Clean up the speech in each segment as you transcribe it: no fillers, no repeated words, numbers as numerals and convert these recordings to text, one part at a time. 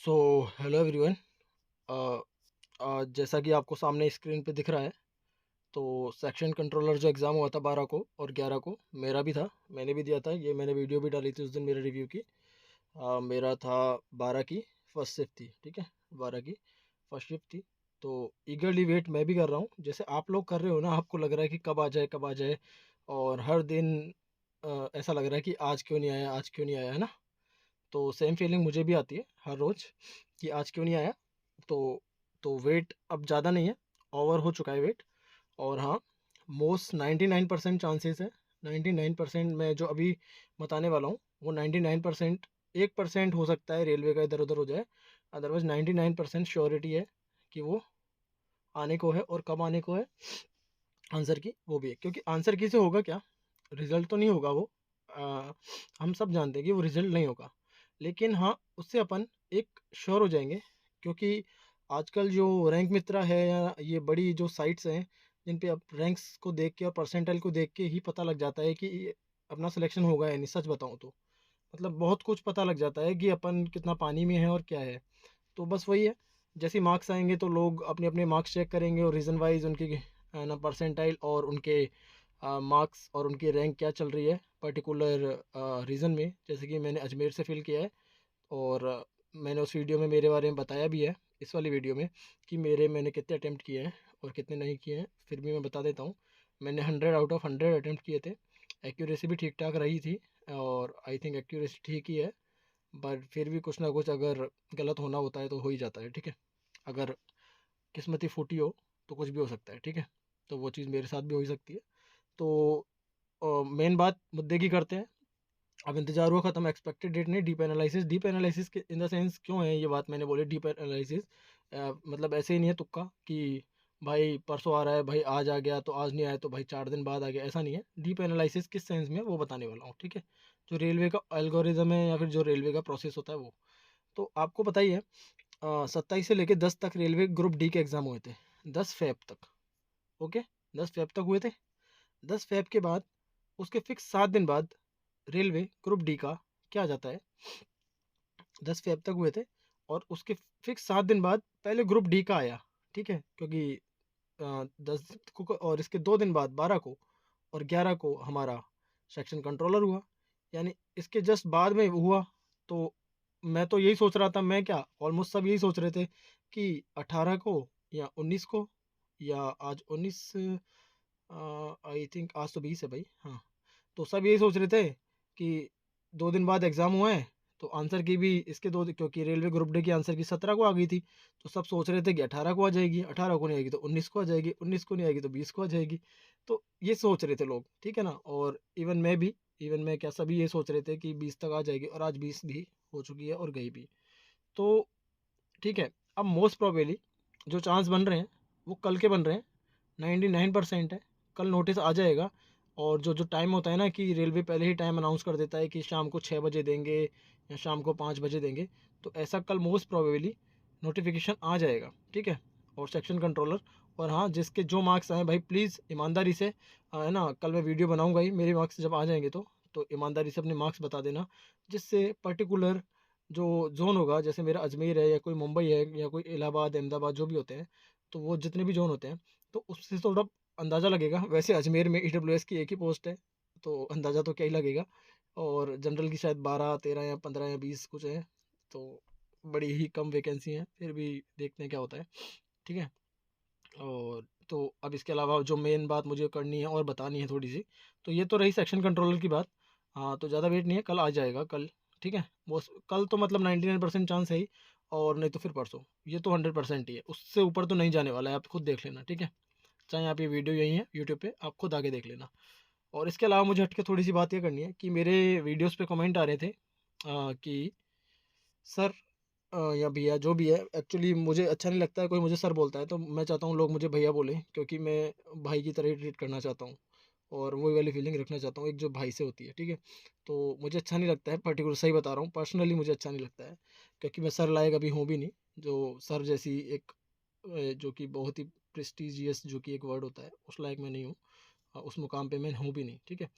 So hello everyone. जैसा कि आपको सामने स्क्रीन पे दिख रहा है, तो सेक्शन कंट्रोलर जो एग्ज़ाम हुआ था 12 को और 11 को मेरा भी था। मैंने भी दिया था, ये मैंने वीडियो भी डाली थी उस दिन मेरे रिव्यू की। मेरा था 12 की फर्स्ट शिफ्ट थी, ठीक है। 12 की फर्स्ट शिफ्ट थी, तो ईगरली वेट मैं भी कर रहा हूँ जैसे आप लोग कर रहे हो ना। आपको लग रहा है कि कब आ जाए कब आ जाए, और हर दिन ऐसा लग रहा है कि आज क्यों नहीं आया, आज क्यों नहीं आया, है ना। तो सेम फीलिंग मुझे भी आती है हर रोज़ कि आज क्यों नहीं आया। तो वेट अब ज़्यादा नहीं है, ओवर हो चुका है वेट। और हाँ, मोस्ट 99% चांसेस है। 99% मैं जो अभी बताने वाला हूँ वो 99%, 1% हो सकता है रेलवे का इधर उधर हो जाए। अदरवाइज 99% श्योरिटी है कि वो आने को है। और कब आने को है आंसर की, वो भी है। क्योंकि आंसर की से होगा क्या, रिजल्ट तो नहीं होगा वो। हम सब जानते हैं कि वो रिजल्ट नहीं होगा, लेकिन हाँ उससे अपन एक श्योर हो जाएंगे। क्योंकि आजकल जो रैंक मित्रा है या ये बड़ी जो साइट्स हैं जिन पे अब रैंक्स को देख के और परसेंटाइल को देख के ही पता लग जाता है कि अपना सिलेक्शन होगा या नहीं। सच बताऊँ तो मतलब बहुत कुछ पता लग जाता है कि अपन कितना पानी में है और क्या है। तो बस वही है, जैसे मार्क्स आएंगे तो लोग अपने अपने मार्क्स चेक करेंगे और रीज़न वाइज उनके ना परसेंटाइल और उनके मार्क्स और उनकी रैंक क्या चल रही है पर्टिकुलर रीज़न में। जैसे कि मैंने अजमेर से फिल किया है, और मैंने उस वीडियो में मेरे बारे में बताया भी है, इस वाली वीडियो में, कि मैंने कितने अटैम्प्ट किए हैं और कितने नहीं किए हैं। फिर भी मैं बता देता हूँ, मैंने 100 आउट ऑफ 100 अटैम्प्ट किए थे। एक्यूरेसी भी ठीक ठाक रही थी, और आई थिंक एक्यूरेसी ठीक ही है। बट फिर भी कुछ ना कुछ अगर गलत होना होता है तो हो ही जाता है, ठीक है। अगर किस्मत ही फूटी हो तो कुछ भी हो सकता है, ठीक है। तो वो चीज़ मेरे साथ भी हो ही सकती है। तो मेन बात मुद्दे की करते हैं। अब इंतजार हुआ ख़त्म, एक्सपेक्टेड डेट नहीं, डीप एनालिसिस। डीप एनालिसिस के इन द सेंस क्यों है ये बात मैंने बोली डीप एनालिसिस। मतलब ऐसे ही नहीं है तुक्का कि भाई परसों आ रहा है, भाई आज आ गया तो आज नहीं आया तो भाई 4 दिन बाद आ गया, ऐसा नहीं है। डीप एनालिसिस किस सेंस में वो बताने वाला हूँ, ठीक है। जो रेलवे का एल्गोरिज्म है या फिर जो रेलवे का प्रोसेस होता है वो, तो आपको पता ही है। 27 से लेकर 10 तक रेलवे ग्रुप डी के एग्ज़ाम हुए थे, 10 फेब तक। ओके, 10 फेब तक हुए थे। 10 फेब के बाद उसके फिक्स 7 दिन बाद रेलवे ग्रुप डी का क्या आ जाता है। 10 फेब तक हुए थे, और उसके फिक्स 7 दिन बाद पहले ग्रुप डी का आया, ठीक है। क्योंकि 10 को और इसके 2 दिन बाद 12 को और 11 को हमारा सेक्शन कंट्रोलर हुआ, यानी इसके जस्ट बाद में हुआ। तो मैं तो यही सोच रहा था, मैं क्या ऑलमोस्ट सब यही सोच रहे थे कि 18 को या 19 को, या आज 19, आई थिंक आज तो 20 है भाई, हाँ। तो सब यही सोच रहे थे कि 2 दिन बाद एग्ज़ाम हुआ है, तो आंसर की भी इसके क्योंकि रेलवे ग्रुप डी की आंसर की 17 को आ गई थी। तो सब सोच रहे थे कि 18 को आ जाएगी, 18 को नहीं आएगी तो 19 को आ जाएगी, 19 को नहीं आएगी तो 20 को आ जाएगी। तो ये सोच रहे थे लोग, ठीक है ना। और इवन मैं क्या, सभी ये सोच रहे थे कि 20 तक आ जाएगी, और आज 20 भी हो चुकी है और गई भी। तो ठीक है, अब मोस्ट प्रोबेबली जो चांस बन रहे हैं वो कल के बन रहे हैं। 99% है, कल नोटिस आ जाएगा। और जो जो टाइम होता है ना कि रेलवे पहले ही टाइम अनाउंस कर देता है कि शाम को 6 बजे देंगे या शाम को 5 बजे देंगे, तो ऐसा कल मोस्ट प्रोबेबली नोटिफिकेशन आ जाएगा, ठीक है। और सेक्शन कंट्रोलर, और हाँ जिसके जो मार्क्स आए भाई प्लीज़ ईमानदारी से, है ना, कल मैं वीडियो बनाऊंगा ही मेरे मार्क्स जब आ जाएंगे तो ईमानदारी से अपने मार्क्स बता देना। जिससे पर्टिकुलर जो जोन होगा, जैसे मेरा अजमेर है या कोई मुंबई है या कोई इलाहाबाद अहमदाबाद जो भी होते हैं, तो वो जितने भी जोन होते हैं, तो उससे थोड़ा अंदाज़ा लगेगा। वैसे अजमेर में ईडब्ल्यूएस की एक ही पोस्ट है, तो अंदाज़ा तो क्या ही लगेगा। और जनरल की शायद 12 13 या 15 या 20 कुछ है। तो बड़ी ही कम वैकेंसी हैं, फिर भी देखते हैं क्या होता है, ठीक है। और तो अब इसके अलावा जो मेन बात मुझे करनी है और बतानी है थोड़ी सी, तो ये तो रही सेक्शन कंट्रोलर की बात। हाँ, तो ज़्यादा वेट नहीं है, कल आ जाएगा कल, ठीक है। वो कल तो मतलब 99% चांस है ही, और नहीं तो फिर परसों। ये तो 100% ही है, उससे ऊपर तो नहीं जाने वाला है, आप खुद देख लेना, ठीक है। चाहे आप ये वीडियो यही है यूट्यूब पे, आप खुद आके देख लेना। और इसके अलावा मुझे हट के थोड़ी सी बात ये करनी है कि मेरे वीडियोस पे कमेंट आ रहे थे कि सर, या भैया जो भी है, एक्चुअली मुझे अच्छा नहीं लगता है कोई मुझे सर बोलता है, तो मैं चाहता हूँ लोग मुझे भैया बोले, क्योंकि मैं भाई की तरह ही ट्रीट करना चाहता हूँ। और वही वाली फीलिंग रखना चाहता हूँ एक जो भाई से होती है, ठीक है। तो मुझे अच्छा नहीं लगता है, पर्टिकुलर सही बता रहा हूँ, पर्सनली मुझे अच्छा नहीं लगता है। क्योंकि मैं सर लायक अभी हूँ भी नहीं, जो सर जैसी एक जो कि बहुत ही प्रेस्टिजियस जो कि एक वर्ड होता है, उस लायक मैं नहीं हूँ। उस मुकाम पे मैं हूँ भी नहीं, ठीक है।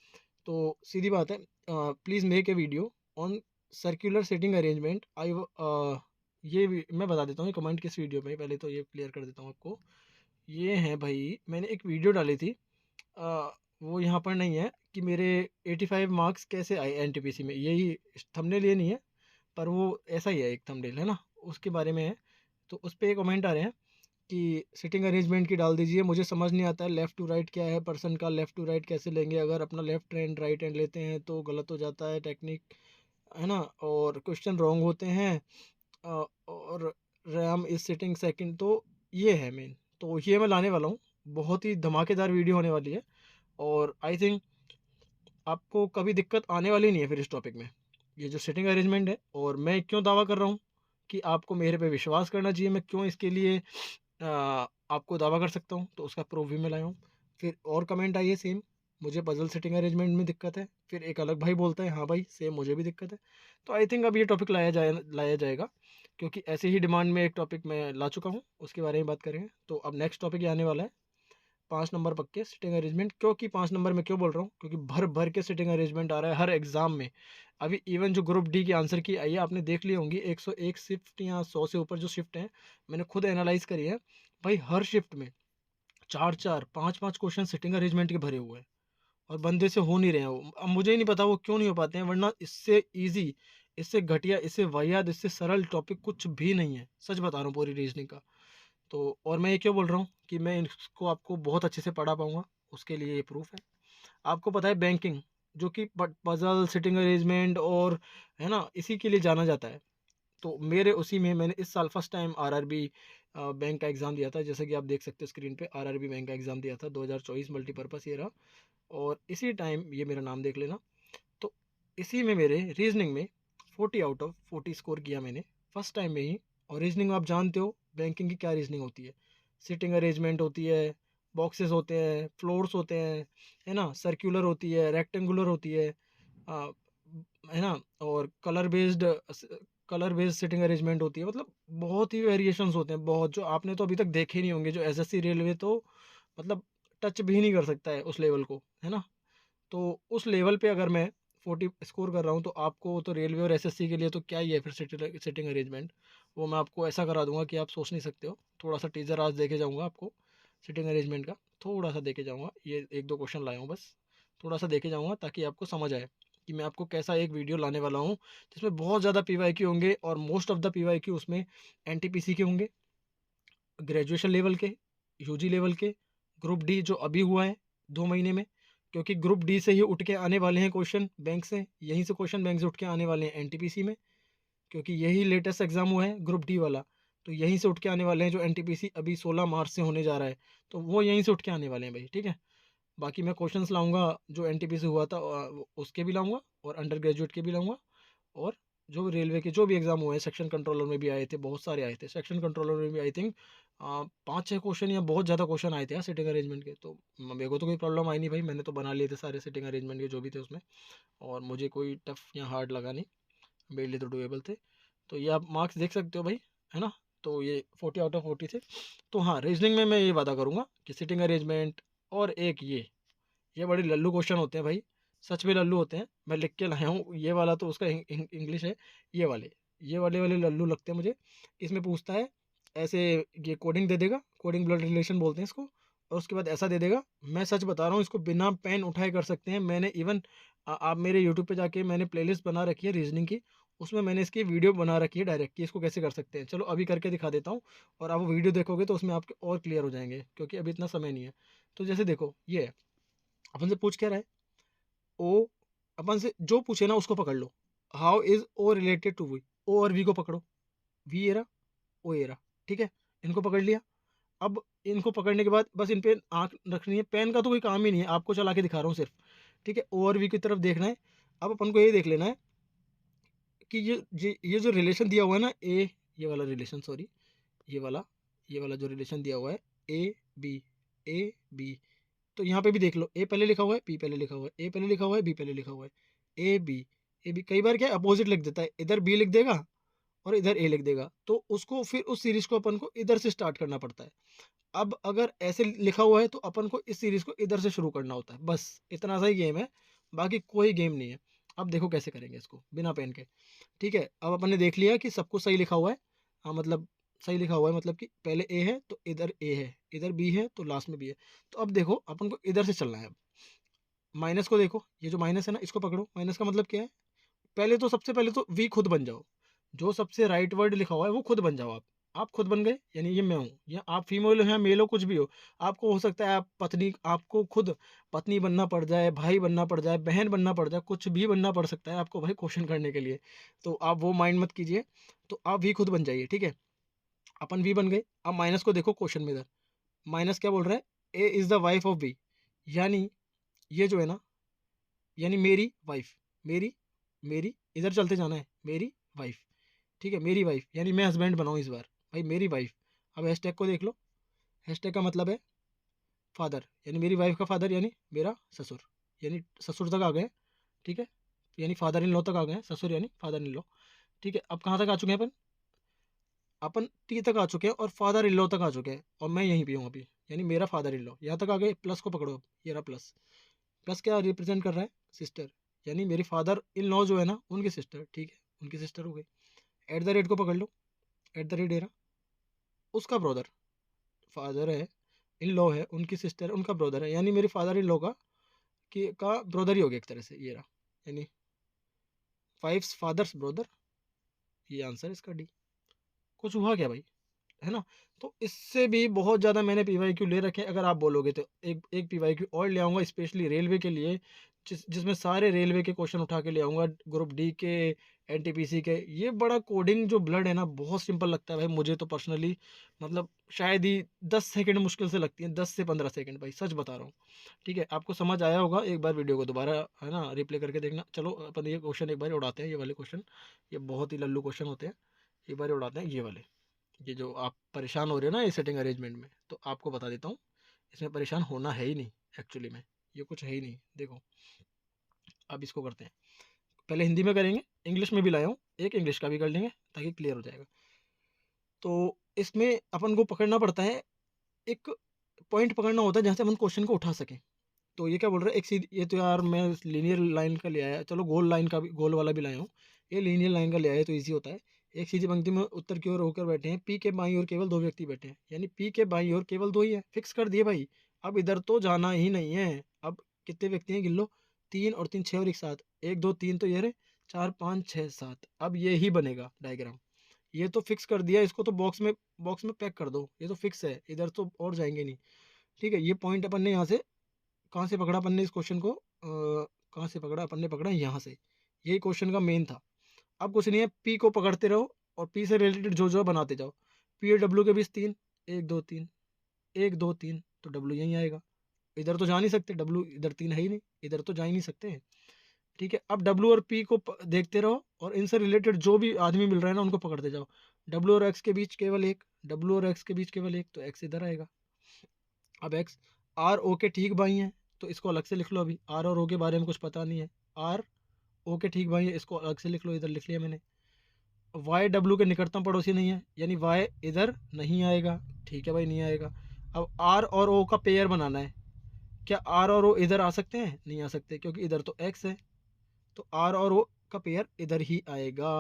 तो सीधी बात है, please make a video on circular seating arrangement. I मैं बता देता हूँ ये कमेंट किस वीडियो में, पहले तो ये क्लियर कर देता हूँ आपको। ये है भाई, मैंने एक वीडियो डाली थी, वो यहाँ पर नहीं है कि मेरे 85 मार्क्स कैसे आए एनटीपीसी में, यही थंबनेल ये नहीं है, पर वो ऐसा ही है, एक थंबनेल है ना, उसके बारे में है। तो उस पे कमेंट आ रहे हैं कि सिटिंग अरेंजमेंट की डाल दीजिए, मुझे समझ नहीं आता है लेफ़्ट टू राइट क्या है, पर्सन का लेफ़्ट टू राइट कैसे लेंगे, अगर अपना लेफ़्ट हैंड राइट हैंड लेते हैं तो गलत हो जाता है टेक्निक, है ना, और क्वेश्चन रॉन्ग होते हैं, और रैम इज सिटिंग सेकंड। तो ये है मेन, तो ये मैं लाने वाला हूँ, बहुत ही धमाकेदार वीडियो होने वाली है, और आई थिंक आपको कभी दिक्कत आने वाली नहीं है फिर इस टॉपिक में। ये जो सिटिंग अरेंजमेंट है, और मैं क्यों दावा कर रहा हूँ कि आपको मेरे पे विश्वास करना चाहिए, मैं क्यों इसके लिए आपको दावा कर सकता हूँ, तो उसका प्रूफ भी मैं लाया हूँ। फिर और कमेंट आई है सेम, मुझे पजल सेटिंग अरेंजमेंट में दिक्कत है, फिर एक अलग भाई बोलता है हाँ भाई सेम मुझे भी दिक्कत है। तो आई थिंक अब ये टॉपिक लाया जाएगा, क्योंकि ऐसे ही डिमांड में एक टॉपिक मैं ला चुका हूँ, उसके बारे में बात करेंगे। तो अब नेक्स्ट टॉपिक ये आने वाला है 5 नंबर पक्के सिटिंग अरेंजमेंट। क्योंकि 5 नंबर में क्यों बोल रहा हूँ, क्योंकि भर भर के सिटिंग अरेंजमेंट आ रहा है हर एग्जाम में। अभी इवन जो ग्रुप डी की आंसर की आई है आपने देख ली होंगी, 101 शिफ्ट या 100 से ऊपर जो शिफ्ट हैं, मैंने खुद एनालाइज करी है भाई, हर शिफ्ट में 4-4 5-5 क्वेश्चन सिटिंग अरेंजमेंट के भरे हुए हैं, और बंदे से हो नहीं रहे हैं वो। अब मुझे ही नहीं पता वो क्यों नहीं हो पाते हैं, वरना इससे इजी, इससे घटिया, इससे वाहियात, इससे सरल टॉपिक कुछ भी नहीं है, सच बता रहा हूँ पूरी रीजनिंग का। तो और मैं ये क्यों बोल रहा हूँ कि मैं इसको आपको बहुत अच्छे से पढ़ा पाऊँगा, उसके लिए ये प्रूफ है। आपको पता है बैंकिंग, जो कि पजल सिटिंग अरेंजमेंट और, है ना, इसी के लिए जाना जाता है। तो मेरे उसी में मैंने इस साल फर्स्ट टाइम आरआरबी बैंक का एग्ज़ाम दिया था, जैसे कि आप देख सकते हो स्क्रीन पे, आरआरबी बैंक का एग्ज़ाम दिया था 2024 मल्टीपर्पज़ ये रहा। और इसी टाइम ये मेरा नाम देख लेना। तो इसी में मेरे रीजनिंग में 40 आउट ऑफ 40 स्कोर किया मैंने फर्स्ट टाइम में ही। और रीजनिंग में आप जानते हो बैंकिंग की क्या रीजनिंग होती है, सिटिंग अरेंजमेंट होती है, बॉक्सेस होते हैं, फ्लोर्स होते हैं, है ना, सर्कुलर होती है, रेक्टेंगुलर होती आ, है ना, और कलर बेस्ड सिटिंग अरेंजमेंट होती है, मतलब बहुत ही वेरिएशंस होते हैं, बहुत, जो आपने तो अभी तक देखे नहीं होंगे, जो एसएससी रेलवे तो मतलब टच भी नहीं कर सकता है उस लेवल को, है ना। तो उस लेवल पे अगर मैं 40 स्कोर कर रहा हूँ, तो आपको तो रेलवे और एसएससी के लिए तो क्या ही है फिर सिटिंग अरेंजमेंट, वो मैं आपको ऐसा करा दूंगा कि आप सोच नहीं सकते हो। थोड़ा सा टीजर आज देके जाऊंगा आपको सिटिंग अरेंजमेंट का, थोड़ा सा देके जाऊंगा, ये 1-2 क्वेश्चन लाया हूँ बस, थोड़ा सा देके जाऊंगा ताकि आपको समझ आए कि मैं आपको कैसा एक वीडियो लाने वाला हूँ, जिसमें बहुत ज़्यादा पीवाईक्यू होंगे, और मोस्ट ऑफ द पीवाईक्यू उसमें एनटीपीसी के होंगे, ग्रेजुएशन लेवल के, यूजी लेवल के, ग्रुप डी जो अभी हुआ है 2 महीने में, क्योंकि ग्रुप डी से ही उठ के आने वाले हैं क्वेश्चन बैंक से, यहीं से क्वेश्चन बैंक से उठ के आने वाले हैं एनटीपीसी में, क्योंकि यही लेटेस्ट एग्जाम हुआ है ग्रुप डी वाला। तो यहीं से उठ के आने वाले हैं, जो एनटीपीसी अभी 16 मार्च से होने जा रहा है, तो वो यहीं से उठ के आने वाले हैं भाई, ठीक है। बाकी मैं क्वेश्चंस लाऊंगा जो एनटीपीसी हुआ था, उसके भी लाऊंगा, और अंडर ग्रेजुएट के भी लाऊंगा, और जो रेलवे के जो भी एग्ज़ाम हुए हैं, सेक्शन कंट्रोलर में भी आए थे, बहुत सारे आए थे, सेक्शन कंट्रोलर में भी आई थिंक 5-6 क्वेश्चन या बहुत ज़्यादा क्वेश्चन आए थे यार सिटिंग अरेंजमेंट के। तो मेरे को तो कोई प्रॉब्लम आई नहीं भाई, मैंने तो बना लिए थे सारे सिटिंग अरेंजमेंट के जो भी थे उसमें, और मुझे कोई टफ या हार्ड लगा नहीं, मेरे लिए तो डुएबल थे। तो ये आप मार्क्स देख सकते हो भाई, है ना। तो ये 40 आउट ऑफ 40 थे। तो हाँ, रीजनिंग में मैं ये वादा करूँगा कि सिटिंग अरेंजमेंट, और एक ये बड़े लल्लू क्वेश्चन होते हैं भाई, सच में लल्लू होते हैं, मैं लिख के लाया हूँ, ये वाला तो उसका इंग्लिश है, ये वाले लल्लू लगते हैं मुझे। इसमें पूछता है ऐसे, ये कोडिंग दे देगा, कोडिंग ब्लड रिलेशन बोलते हैं इसको, और उसके बाद ऐसा दे देगा, मैं सच बता रहा हूँ, इसको बिना पेन उठाए कर सकते हैं। मैंने इवन, आप मेरे यूट्यूब पे जाके मैंने प्लेलिस्ट बना रखी है रीजनिंग की, उसमें मैंने इसकी वीडियो बना रखी है डायरेक्ट कि इसको कैसे कर सकते हैं। चलो अभी करके दिखा देता हूँ, और आप वो वीडियो देखोगे तो उसमें आपके और क्लियर हो जाएंगे, क्योंकि अभी इतना समय नहीं है। तो जैसे देखो, ये है, अपन से पूछ क्या रहा है, ओ, अपन से जो पूछे ना उसको पकड़ लो। How is O related to V, O और वी को पकड़ो, वी एरा, ओ एरा, ठीक है, इनको पकड़ लिया। अब इनको पकड़ने के बाद बस इन पे आंख रखनी है, पेन का तो कोई काम ही नहीं है, आपको चला के दिखा रहा हूँ सिर्फ, ठीक है। ओ और वी की तरफ देखना है। अब अपन को ये देख लेना है कि ये जो रिलेशन दिया हुआ है ना, ये वाला रिलेशन, सॉरी, ये वाला ये वाला जो रिलेशन दिया हुआ है, ए बी, ए बी, तो यहाँ पे भी देख लो, ए पहले लिखा हुआ है, बी पहले लिखा हुआ है, ए पहले लिखा हुआ है, बी पहले लिखा हुआ है, ए बी, ए बी, कई बार क्या अपोजिट लिख देता है, इधर बी लिख देगा और इधर ए लिख देगा, तो उसको फिर उस सीरीज को अपन को इधर से स्टार्ट करना पड़ता है। अब अगर ऐसे लिखा हुआ है तो अपन को इस सीरीज को इधर से शुरू करना होता है, बस इतना सा ही गेम है, बाकी कोई गेम नहीं है। अब देखो कैसे करेंगे इसको बिना पेन के, ठीक है। अब अपन ने देख लिया कि सब कुछ सही लिखा हुआ है, हाँ मतलब सही लिखा हुआ है, मतलब कि पहले ए है तो इधर ए है, इधर बी है तो लास्ट में बी है। तो अब देखो अपन को इधर से चलना है। अब माइनस को देखो, ये जो माइनस है ना इसको पकड़ो। माइनस का मतलब क्या है, पहले तो सबसे पहले तो वी खुद बन जाओ, जो सबसे राइट वर्ड लिखा हुआ है वो खुद बन जाओ। आप खुद बन गए, यानी ये मैं हूँ, या आप फीमेल हो या मेल हो, कुछ भी हो। आपको हो सकता है आप पत्नी, आपको खुद पत्नी बनना पड़ जाए, भाई बनना पड़ जाए, बहन बनना पड़ जाए, कुछ भी बनना पड़ सकता है आपको भाई क्वेश्चन करने के लिए। तो आप वो माइंड मत कीजिए, तो आप वी खुद बन जाइए, ठीक है। अपन वी बन गए। अब माइनस को देखो क्वेश्चन में, इधर माइनस क्या बोल रहा है, A is the wife of B, यानी ये जो है ना, यानी मेरी वाइफ, मेरी मेरी इधर चलते जाना है, मेरी वाइफ, ठीक है, मेरी वाइफ, यानी मैं हस्बैंड बनाऊँ इस बार, भाई मेरी वाइफ। अब हैशटैग को देख लो, हैशटैग का मतलब है फादर, यानी मेरी वाइफ का फादर यानी मेरा ससुर, यानी ससुर तक आ गए, ठीक है, यानी फादर इन लॉ तक आ गए, ससुर यानी फादर इन लॉ, ठीक है। अब कहाँ तक आ चुके हैं अपन, अपन टी तक आ चुके हैं और फादर इन लॉ तक आ चुके हैं, और मैं यहीं पे हूँ अभी, यानी मेरा फादर इन लॉ यहाँ तक आ गए। प्लस को पकड़ो, अब ये रहा प्लस। प्लस क्या रिप्रेजेंट कर रहा है, सिस्टर, यानी मेरी फादर इन लॉ जो है ना उनकी सिस्टर, ठीक है, उनकी सिस्टर हो गई। एट द रेट को पकड़ लो, एट द रेट एरा, उसका ब्रदर, फादर है, इन लॉ है, उनकी सिस्टर है, उनका ब्रदर है, यानी मेरे फादर इन लॉ का ब्रदर ही हो गया एक तरह से, ये रहा, यानी वाइफ्स फादर्स ब्रदर, ये आंसर इसका डी। कुछ हुआ क्या भाई, है ना। तो इससे भी बहुत ज़्यादा मैंने पीवाईक्यू ले रखे हैं। अगर आप बोलोगे तो एक एक पीवाईक्यू और ले आऊँगा स्पेशली रेलवे के लिए, जिसमें सारे रेलवे के क्वेश्चन उठा के ले आऊँगा, ग्रुप डी के, एनटीपीसी के। ये बड़ा कोडिंग जो ब्लड है ना बहुत सिंपल लगता है भाई मुझे तो पर्सनली, मतलब शायद ही 10 सेकंड मुश्किल से लगती है, 10 से 15 सेकंड भाई, सच बता रहा हूँ। ठीक है, आपको समझ आया होगा, एक बार वीडियो को दोबारा है ना रिप्ले करके देखना। चलो अपन ये क्वेश्चन एक बार उड़ाते हैं, ये वाले क्वेश्चन, ये बहुत ही लल्लू क्वेश्चन होते हैं, एक बार उड़ाते हैं ये वाले। ये जो आप परेशान हो रहे हो ना ये सेटिंग अरेंजमेंट में, तो आपको बता देता हूँ, इसमें परेशान होना है ही नहीं एक्चुअली में, ये कुछ है ही नहीं। देखो अब इसको करते हैं, पहले हिंदी में करेंगे, इंग्लिश में भी लाया हूँ, एक इंग्लिश का भी कर लेंगे ताकि क्लियर हो जाएगा। तो इसमें अपन को पकड़ना पड़ता है, एक पॉइंट पकड़ना होता है जहाँ से अपन क्वेश्चन को उठा सकें। तो ये क्या बोल रहा है, एक सीधी, ये तो यार मैं लीनियर लाइन का ले आया, चलो गोल लाइन का भी, गोल वाला भी लाया हूँ। ये लीनियर लाइन का ले आया तो ईजी होता है। एक सीधी पंक्ति में उत्तर की ओर होकर बैठे हैं, पी के बाईं ओर केवल 2 व्यक्ति बैठे हैं, यानी पी के बाईं ओर केवल 2 ही है, फिक्स कर दिए भाई। अब इधर तो जाना ही नहीं है। अब कितने व्यक्ति हैं गिन लो, 3 और 3 6 और एक 7, 1 2 3 तो ये रहे, 4 5 6 7। अब ये ही बनेगा डायग्राम, ये तो फिक्स कर दिया, इसको तो बॉक्स में पैक कर दो, ये तो फिक्स है, इधर तो और जाएंगे नहीं। ठीक है, ये पॉइंट अपन ने यहाँ से, कहाँ से पकड़ा अपन ने इस क्वेश्चन को, कहाँ से पकड़ा अपन ने, पकड़ा यहाँ से, यही क्वेश्चन का मेन था। अब कुछ नहीं है, पी को पकड़ते रहो और पी से रिलेटेड जो जो बनाते जाओ। पी और डब्ल्यू के बीच 3, 1 2 3, 1 2 3, तो डब्ल्यू यहीं आएगा। इधर तो जा नहीं सकते, डब्ल्यू इधर 3 है ही नहीं, इधर तो जा ही नहीं सकते। ठीक है, अब डब्ल्यू और पी को देखते रहो और इनसे रिलेटेड जो भी आदमी मिल रहा है ना उनको पकड़ते जाओ। डब्ल्यू और एक्स के बीच केवल एक, डब्ल्यू और एक्स के बीच केवल एक, तो एक्स इधर आएगा। अब एक्स आर ओ के ठीक भाई हैं, तो इसको अलग से लिख लो, अभी आर और ओ के बारे में कुछ पता नहीं है, आर ओ के ठीक भाई है, इसको अलग से लिख लो, इधर लिख लिया मैंने। वाई डब्ल्यू के निकटतम पड़ोसी नहीं है, यानी वाई इधर नहीं आएगा, ठीक है भाई नहीं आएगा। अब आर और ओ का पेयर बनाना है, क्या आर और ओ इधर आ सकते हैं, नहीं आ सकते क्योंकि इधर तो एक्स है, तो आर और ओ का पेयर इधर ही आएगा।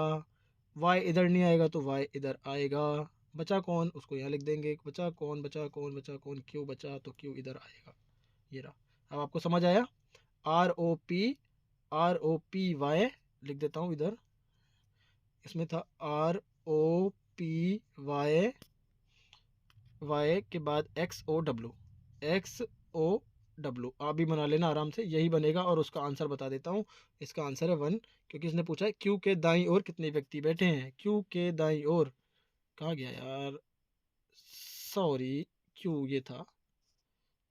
वाई इधर नहीं आएगा तो वाई इधर आएगा। बचा कौन, उसको यहाँ लिख देंगे, बचा कौन, बचा कौन, बचा कौन, क्यू बचा, तो क्यू इधर आएगा, ये रहा। अब आपको समझ आया, आर ओ पी वाई लिख देता हूँ इधर, इसमें था R O P Y, Y के बाद X O W, X O W आप भी बना लेना आराम से, यही बनेगा। और उसका आंसर बता देता हूँ, इसका आंसर है 1, क्योंकि इसने पूछा है क्यू के दाईं ओर कितने व्यक्ति बैठे हैं। क्यू के दाईं ओर कहाँ गया यार, सॉरी, क्यू ये था,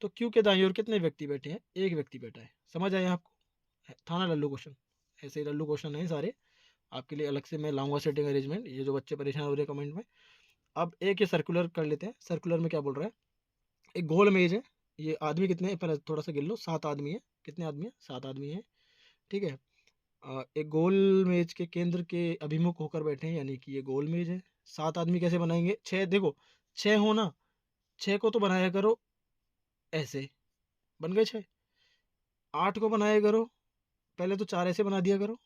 तो क्यू के दाईं ओर कितने व्यक्ति बैठे हैं, एक व्यक्ति बैठा है। समझ आया आपको, था ना लल्लू क्वेश्चन, ऐसे ही लल्लू क्वेश्चन है सारे, आपके लिए अलग से मैं लाऊंगा सेटिंग अरेंजमेंट, ये जो बच्चे परेशान हो रहे हैं कमेंट में। अब एक ये सर्कुलर कर लेते हैं, सर्कुलर में क्या बोल रहा है, एक गोल मेज है, ये आदमी कितने हैं पहले थोड़ा सा गिन लो, 7 आदमी है, कितने आदमी है, 7 आदमी है, ठीक है। एक गोल मेज के केंद्र के अभिमुख होकर बैठे हैं, यानी कि ये गोल मेज है। 7 आदमी कैसे बनाएंगे, 6 देखो, 6 हो ना, 6 को तो बनाया करो ऐसे, बन गए 6। 8 को बनाया करो, पहले तो 4 ऐसे बना दिया करो,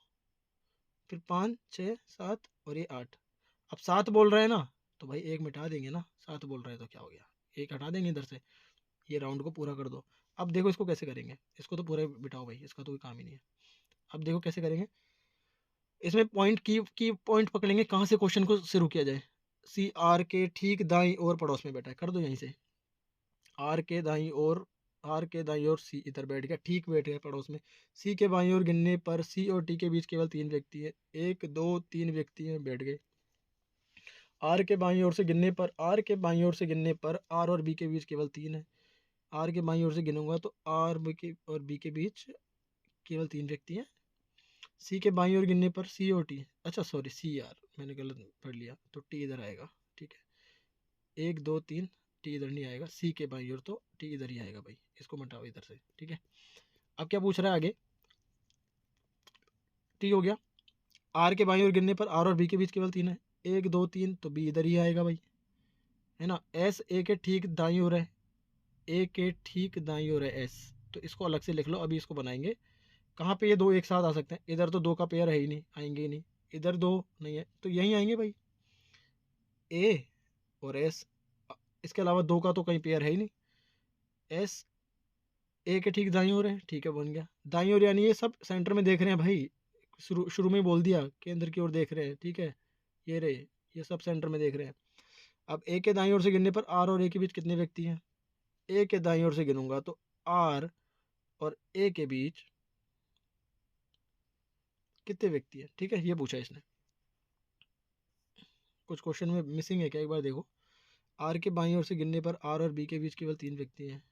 फिर 5 6 7 और ये 8। अब 7 बोल रहे हैं ना, तो भाई एक मिटा देंगे ना, 7 बोल रहे हैं तो क्या हो गया, एक हटा देंगे इधर से, ये राउंड को पूरा कर दो। अब देखो इसको कैसे करेंगे, इसको तो पूरा बिठाओ भाई, इसका तो कोई काम ही नहीं है। अब देखो कैसे करेंगे, इसमें पॉइंट की पॉइंट पकड़ेंगे, कहाँ से क्वेश्चन को शुरू किया जाए। सी आर के ठीक दाई और पड़ोस में बैठा है, कर दो यहीं से, आर के दाई और, आर के दाई और सी इधर बैठ गया, ठीक बैठ गया पड़ोस में। सी के बाई और गिनने पर सी और टी के बीच केवल 3 व्यक्ति हैं, 1 2 3 व्यक्ति हैं, बैठ गए। आर के बाई ओर से गिनने पर, आर के बाई ओर से गिनने पर आर और बी के बीच केवल 3 है। आर के बाई ओर से गिनूंगा तो आर बी के और बी के बीच केवल 3 व्यक्ति हैं। सी के बाई ओर गिनने पर सी और टी, अच्छा सॉरी सी आर मैंने गलत पढ़ लिया, तो टी इधर आएगा, ठीक है। 1 2 3, टी इधर नहीं आएगा, सी के बाई ओर तो टी इधर ही आएगा भाई, इसको मिटाओ इधर से, ठीक है। अब क्या पूछ रहा है आगे, टी हो गया, आर के बाई ओर गिनने पर आर और बी के बीच केवल 3 है, 1 2 3 तो बी इधर ही आएगा भाई, है ना। एस ए के ठीक दाई ओर है, ए के ठीक दाई ओर है एस, तो इसको अलग से लिख लो, अभी इसको बनाएंगे। कहाँ पे ये दो एक साथ आ सकते हैं, इधर तो 2 का पेयर है ही नहीं, आएंगे ही नहीं, इधर 2 नहीं है तो यहीं आएंगे भाई, ए और एस, इसके अलावा 2 का तो कहीं पेयर है ही नहीं। एस ए के ठीक दाईं ओर है, ठीक है बन गया। दाईं ओर यानी ये सब सेंटर में देख रहे हैं भाई, शुरू शुरू में ही बोल दिया केंद्र की ओर देख रहे हैं, ठीक है। ये रहे, ये सब सेंटर में देख रहे हैं। अब ए के दाईं ओर से गिनने पर आर और ए के बीच कितने व्यक्ति हैं, ए के दाईं ओर से गिनूंगा तो आर और ए के बीच कितने व्यक्ति हैं, ठीक है, ये पूछा इसने। कुछ क्वेश्चन में मिसिंग है क्या, एक बार देखो। आर के बाईं ओर से गिनने पर आर और बी के बीच केवल 3 व्यक्ति हैं,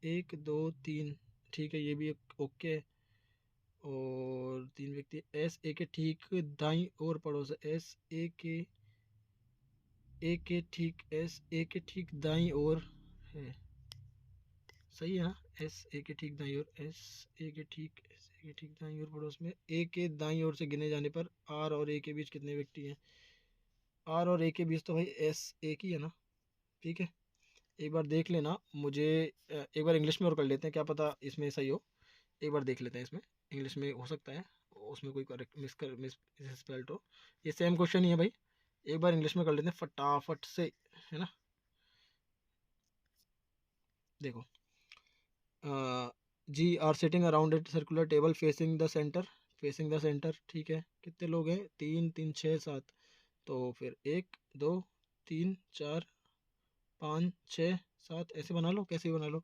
1 2 3, ठीक है, ये भी ओके है। और 3 व्यक्ति, एस ए के ठीक दाईं ओर पड़ोस है, एस ए के ठीक, एस ए के ठीक दाईं ओर है, सही है ना। एस ए के ठीक दाईं ओर, एस ए के ठीक, एस ए के ठीक दाईं ओर पड़ोस में, ए के दाईं ओर से गिने जाने पर आर और ए के बीच कितने व्यक्ति हैं, आर और ए के बीच तो भाई एस ए की है ना, ठीक है। एक बार देख लेना मुझे, एक बार इंग्लिश में और कर लेते हैं, क्या पता इसमें सही हो, एक बार देख लेते हैं, इसमें इंग्लिश में हो सकता है उसमें कोई करेक्ट मिस स्पेल्ड हो, ये सेम क्वेश्चन ही है भाई। एक बार इंग्लिश में कर लेते हैं फटाफट से, है ना। देखो, G are sitting around at circular table facing the centre, facing the centre, ठीक है। कितने लोग हैं, 3 3 6 7, तो फिर 1 2 3 4 5 6 7 ऐसे बना लो, कैसे भी बना लो।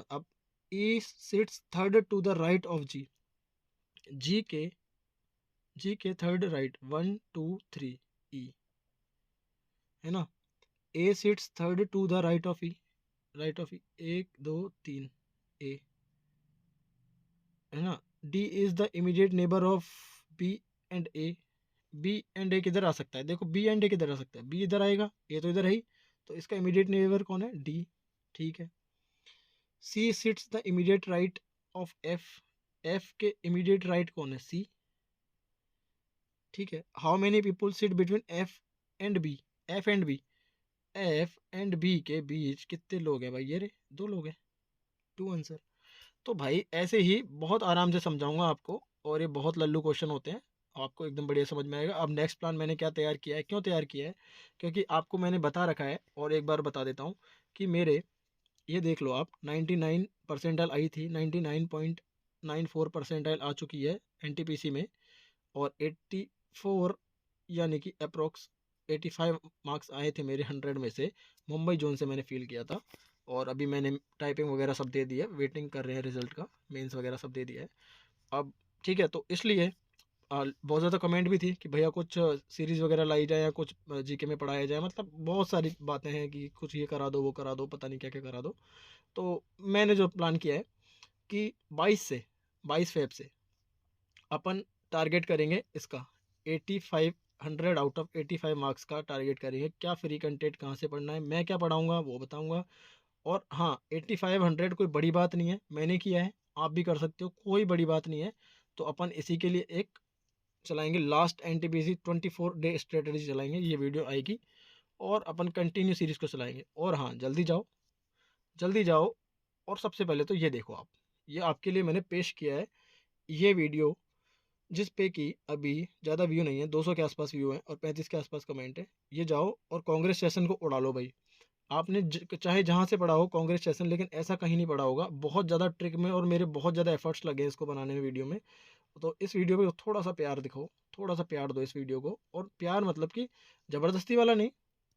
अब E sits third to the right of G, G के, जी के थर्ड राइट, 1 2 3 ई, है ना। A sits third to the right of E, right of E 1 2 3 A, है ना। D is the immediate neighbour of B and A, B and A किधर आ सकता है, देखो बी एंड ए किधर आ सकता है, बी इधर आएगा, ए तो इधर है ही, तो इसका इमीडिएट नेबर कौन है, डी, ठीक है। C sits the immediate right of F, F के इमीडिएट राइट कौन है, सी, ठीक है। How many people sit between F and B, F and B, F and B के बीच कितने लोग हैं भाई, ये रे 2 लोग हैं, 2 आंसर। तो भाई ऐसे ही बहुत आराम से समझाऊंगा आपको, और ये बहुत लल्लू क्वेश्चन होते हैं, आपको एकदम बढ़िया समझ में आएगा। अब नेक्स्ट प्लान मैंने क्या तैयार किया है, क्यों तैयार किया है, क्योंकि आपको मैंने बता रखा है, और एक बार बता देता हूँ कि मेरे, ये देख लो आप, 99 परसेंटाइल आई थी, 99.94 परसेंटाइल आ चुकी है एनटीपीसी में, और 84 यानी कि अप्रोक्स 85 मार्क्स आए थे मेरे 100 में से, मुंबई जोन से मैंने फील किया था। और अभी मैंने टाइपिंग वगैरह सब दे दिया, वेटिंग कर रहे हैं रिजल्ट का, मेंस वगैरह सब दे दिया है अब, ठीक है। तो इसलिए बहुत ज़्यादा कमेंट भी थी कि भैया कुछ सीरीज़ वगैरह लाई जाए, या कुछ जीके में पढ़ाया जाए, मतलब बहुत सारी बातें हैं कि कुछ ये करा दो वो करा दो, पता नहीं क्या क्या करा दो। तो मैंने जो प्लान किया है कि 22 फेब से अपन टारगेट करेंगे इसका 8500 आउट ऑफ 85 मार्क्स का टारगेट करेंगे। क्या फ्री कंटेंट कहाँ से पढ़ना है, मैं क्या पढ़ाऊँगा वो बताऊँगा। और हाँ, 8500 कोई बड़ी बात नहीं है, मैंने किया है, आप भी कर सकते हो, कोई बड़ी बात नहीं है। तो अपन इसी के लिए एक चलाएंगे लास्ट एनटीपीसी 24 डे स्ट्रेटजी चलाएंगे, ये वीडियो आएगी, और अपन कंटिन्यू सीरीज़ को चलाएंगे। और हाँ, जल्दी जाओ, जल्दी जाओ। और सबसे पहले तो ये देखो आप, ये आपके लिए मैंने पेश किया है ये वीडियो, जिस पे कि अभी ज़्यादा व्यू नहीं है, 200 के आसपास व्यू है और 35 के आसपास कमेंट है। ये जाओ और कांग्रेस सेशन को उड़ा लो भाई। आपने चाहे जहाँ से पढ़ा हो कांग्रेस सेशन, लेकिन ऐसा कहीं नहीं पढ़ा होगा। बहुत ज़्यादा ट्रिक में और मेरे बहुत ज़्यादा एफर्ट्स लगे हैं इसको बनाने में, वीडियो में। तो इस वीडियो पे थोड़ा सा प्यार दिखाओ, थोड़ा सा प्यार दो इस वीडियो को। और प्यार मतलब कि ज़बरदस्ती वाला नहीं।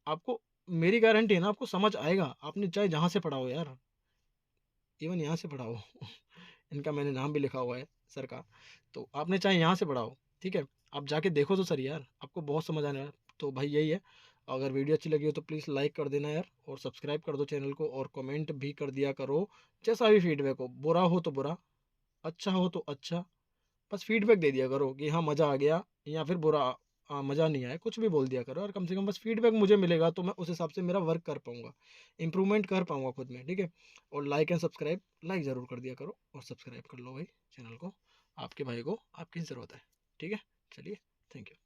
आपको मेरी गारंटी है ना, आपको समझ आएगा। आपने चाहे जहाँ से पढ़ा हो यार, इवन यहाँ से पढ़ा हो इनका मैंने नाम भी लिखा हुआ है सर का। तो आपने चाहे यहाँ से पढ़ा हो, ठीक है, आप जाके देखो तो सर यार, आपको बहुत समझ आने वाला। तो भाई यही है। अगर वीडियो अच्छी लगी हो तो प्लीज़ लाइक कर देना यार, और सब्सक्राइब कर दो चैनल को, और कमेंट भी कर दिया करो। जैसा भी फीडबैक हो, बुरा हो तो बुरा, अच्छा हो तो अच्छा, बस फीडबैक दे दिया करो कि हाँ मज़ा आ गया, या फिर बुरा, मज़ा नहीं आया, कुछ भी बोल दिया करो। और कम से कम बस फीडबैक मुझे मिलेगा तो मैं उस हिसाब से मेरा वर्क कर पाऊँगा, इंप्रूवमेंट कर पाऊँगा खुद में, ठीक है। और लाइक एंड सब्सक्राइब, लाइक ज़रूर कर दिया करो और सब्सक्राइब कर लो भाई चैनल को। आपके भाई को आपकी ज़रूरत है, ठीक है। चलिए, थैंक यू।